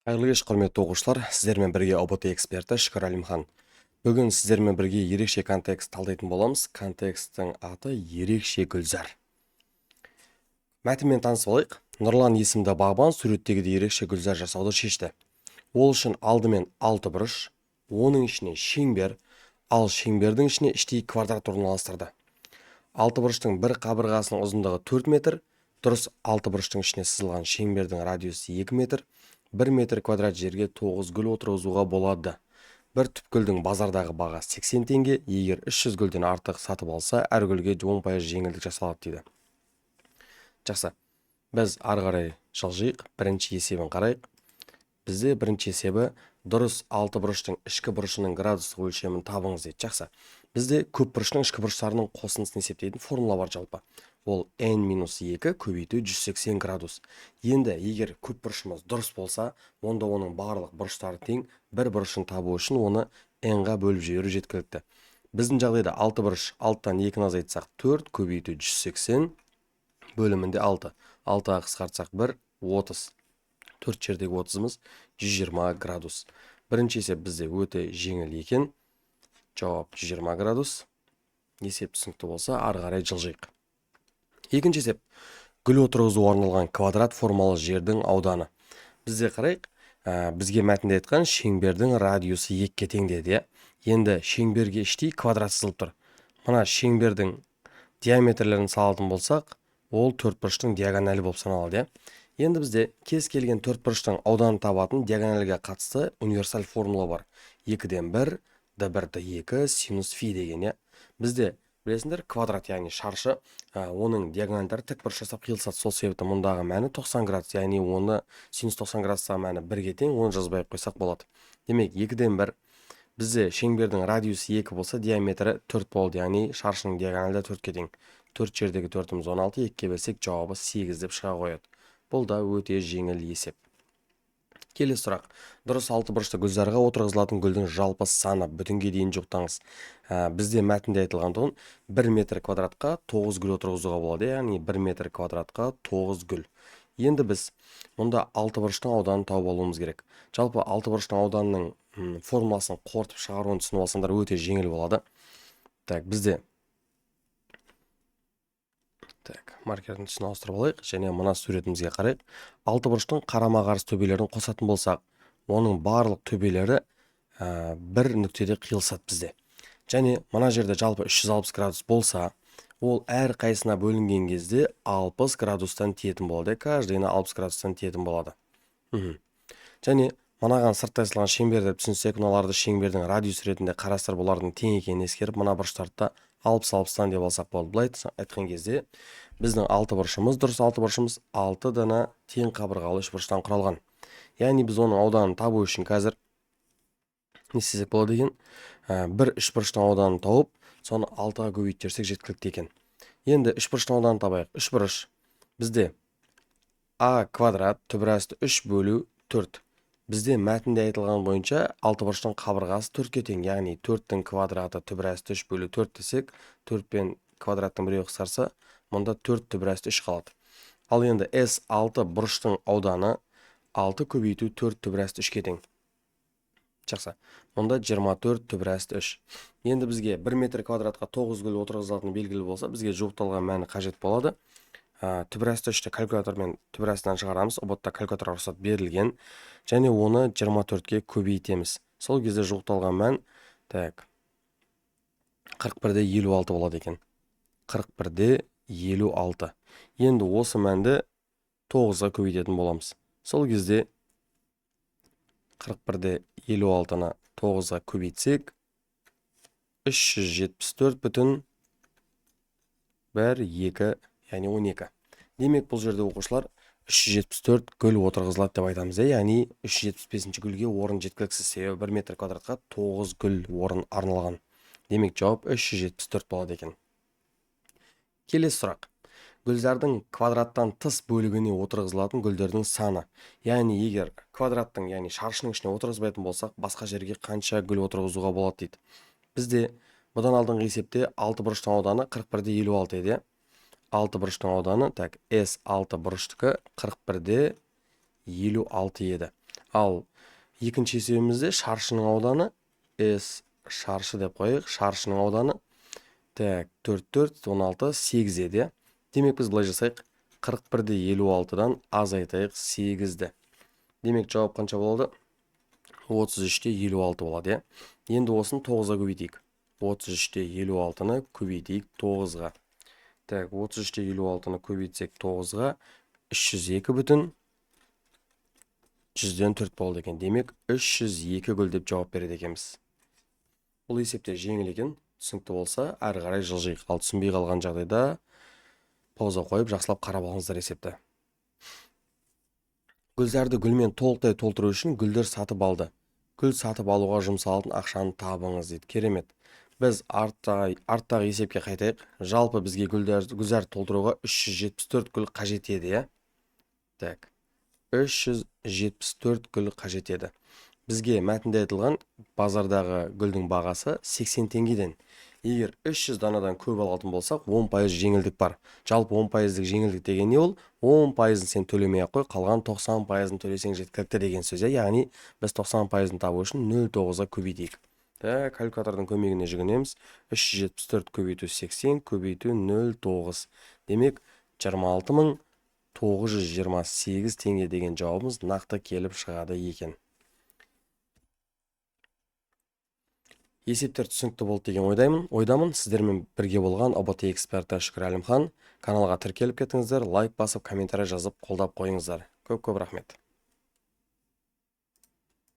Қайырлы кеш, құрметті оқушылар, сіздермен бірге ОБТ эксперті Шүкір Әлімхан. Бүгін сіздермен бірге ерекше контекст талдайтын боламыз. Контексттің аты ерекше гүлзар. Мәтінмен танысып алайық. Нұрлан есімді бағбан суреттегідей ерекше гүлзар жасауды шешті. Ол үшін алдымен 6 бұрыш, оның ішіне шеңбер, ал шеңбердің ішіне іштей квадрат орналастырды. 6 бұрыштың бір қабырғасының ұзындығы 4 метр, дұрыс 6 бұрыштың ішіне сызылған шеңбердің радиусы 2 метр, 1 метр квадрат жерге 9 гүл отырғызуға болады. Бір түп гүлдің базардағы баға 80 теңге, егер 300 гүлден артық сатып алса, әр гүлге 10% жеңілдік жасалады дейді. Жақсы, біз ары қарай жылжиық, бірінші есебін қарайық. Бізде бірінші есебі дұрыс 6 бұрыштың ішкі бұрышының градустық өлшемін табыңыз дейді. Жақсы, бізде көп бұрыштың ішкі бұрыштарының қосындысын есептейтін формула бар жалпы. Ол n-2 көбейту 180 градус. Енді егер көп бұрышымыз дұрыс болса, онда оның барлық бұрыштары тең, бір бұрышын табу үшін оны n-ға бөліп жіберу жеткілікті. Біздің жағдайда 6 бұрыш 6-тан 2-ні азайтсақ 4 көбейту 180 бөлімінде 6. 6-ға қысқартсақ 1, 30. 4 жердегі 30-ымыз 120 градус. Бірінші есеп бізде өте жеңіл екен. Жауап 120 градус. Есеп түсінікті болса, ары қарай жылжиық. Екінші есеп, гүл отырғызуға арналған квадрат формалы жердің ауданы. Бізде қарайық, бізге мәтінде айтқан шеңбердің радиусы 2-ге тең деді. Енді шеңберге іштей квадрат сызылып тұр. Мына шеңбердің диаметрлерін салатын болсақ, ол төртбұрыштың диагоналі болып саналады. Енді бізде кез келген төртбұрыштың ауданын табатын диагоналге қатысты универсаль формула бар. 2-ден 1, d1, d2, синус фи деген. Бізде білесіңдер, квадрат, яғни шаршы, оның диагональдары тік бұрыш жасап қиылысады. Сол себепті мұндағы мәні 90 градус, яғни оны синус 90 градустағы мәні 1-ге тең, оны жазбай қойсақ болады. Демек, 2-ден 1, бізде шеңбердің радиусы 2 болса, диаметрі 4 болды, яғни шаршының диагональда 4-ге тең. 4 жердегі 4-іміз 16, 2-ге бөлсек жауабы 8 деп шыға қояды. Бұл да өте жеңіл есеп. Келесі сұрақ. Дұрыс 6 бұрышты гүлзарға отырғызылатын гүлдің жалпы саны бүтінге дейін жоқтаңыз. Бізде мәтінде айтылғандығын 1 метр квадратқа 9 гүл отырғызуға болады, яғни 1 метр квадратқа 9 гүл. Енді біз мұнда 6 бұрыштың ауданын тауып алуымыз керек. Жалпы 6 бұрыштың ауданының формуласын қорытып шығаруын түсініп алсаңдар өте жеңіл болады. Так, бізде маркердің түсін ауыстырып алайық, және мына суретімізге қарайық. 6 бұрыштың қарама-қарсы төбелерін қосатын болсақ, оның барлық төбелері бір нүктеде қиылысады бізде. Және мына жерде жалпы 360 градус болса, ол әр қайсына бөлінген кезде 60 градустан тиетін болады. Каждайына 60 градустан тиетін болады. Және мынаған сырттай сызылған шеңбер деп түсінсек, мыналарды шеңбердің радиус ретінде қарастырып, олардың тең екенін ескеріп, мына бұрыштарды 60-60-тан деп алсақ болады. Былай айтқан кезде біздің 6 бұрышымыз, дұрыс 6 бұрышымыз 6 дана тең қабырғалы 3 бұрыштан құралған. Яғни біз оның ауданын табу үшін қазір не істесек болады екен? Бір 3 бұрыштың ауданын тауып, соны 6-ға көбейтсек жеткілікті екен. Енді 3 бұрыштың ауданын табайық. 3 бұрыш бізде а квадрат түбірасты 3 бөлу 4. Бізде мәтінде айтылған бойынша 6 бұрыштың қабырғасы 4-ге тең, яғни 4-тің квадраты түбірасты 3 бөлу 4 десек, 4 пен квадраттың біреуі қысқарса, мұнда 4 түбірасты 3 қалады. Ал енді S6 бұрыштың ауданы 6 көбейту 4 түбірасты 3-ге тең. Жақсы, мұнда 24 түбірасты 3. Енді бізге 1 метр квадратқа 9 гүл отырғызылатыны белгілі болса, бізге жуықталған мәні қажет болады. Түбірасты 3-ті калькулятормен түбірастынан шығарамыз. ұбт калькулятор рұқсат берілген. Және оны 24-ге көбейтеміз. Сол кезде жуықталған мән 41-де 56 болады екен. 41-де 56. Енді осы мәнді 9-ға көбейтетін боламыз. Сол кезде 41-де 56-ны 9-ға көбейтсек, 374 бүтін 1, 2, яғни 12. Демек, бұл жерде оқушылар 374 гүл отырғызылады деп айтамыз. Яғни 375 гүлге орын жеткіліксіз, себебі 1 метр квадратқа 9 гүл орын арналған. Демек, жауап 374 болады екен. Келесі сұрақ. Гүлзардың квадраттан тыс бөлігіне отырғызылатын гүлдердің саны. Яғни егер квадраттың, яғни шаршының ішіне отырғызбайтын болсақ, басқа жерге қанша гүл отырғызуға болады дейді. Бізде бұдан алдыңғы есепте 6 бұрыштың ауданы 41-де 56 еді. 6 бұрыштың ауданы, S6 бұрыштікі 41-де 56 еді. Ал екінші есебімізде шаршының ауданы S шаршы деп қойық. Шаршының ауданы так 4, 16, 8 еді. Демек біз былай жасайық. 41-ді 56-дан азайтайық 8-ді. Демек жауап қанша болады? 33-те 56 болады. Енді осын 9-ға көбейтейік. 33-те 56-ны көбейтейік 9-ға. Так, 33-те 56-ны көбейтсек 9-ға 302 бүтін 100-ден 4 болды екен. Демек 302 гүл деп жауап береді екенбіз. Бұл есепте жеңіл екен. Түсінікті болса, әрі қарай жылжиық. Ал түсінбей қалған жағдайда пауза қойып, жақсылап қарап алыңыздар есепті. Гүлзарды гүлмен толықтай толтыру үшін гүлдер сатып алды. Гүл сатып алуға жұмсалатын ақшаны табыңыз дейді. Керемет. Біз арттағы есепке қайтайық. Жалпы бізге гүлзарды толтыруға 374 гүл қажет еді, иә? Так. 374 гүл қажет еді. Бізге мәтінде айтылған базардағы гүлдің бағасы 80 теңгеден. Егер 300 данадан көп алатын болсақ, 10% жеңілдік бар. Жалпы 10%-лік жеңілдік деген не ол? 10%-ын сен төлемей ақ қой, қалған 90%-ын төлесең жеткілікті деген сөз. Яғни біз 90%-ын табу үшін 0,9-ға көбейтейік. Калькулятордың көмегіне жүгінеміз. 374 көбейту 80 көбейту 0,9. Демек 26.928 теңге деген жауабымыз нақты келіп шығады екен. Есептер түсінікті болды деген ойдамын. Сіздермен бірге болған ОБТ эксперті Шүкір Әлімхан. Каналға тіркеліп кетіңіздер, лайк басып, комментарий жазып, қолдап қойыңыздар. Көп рахмет.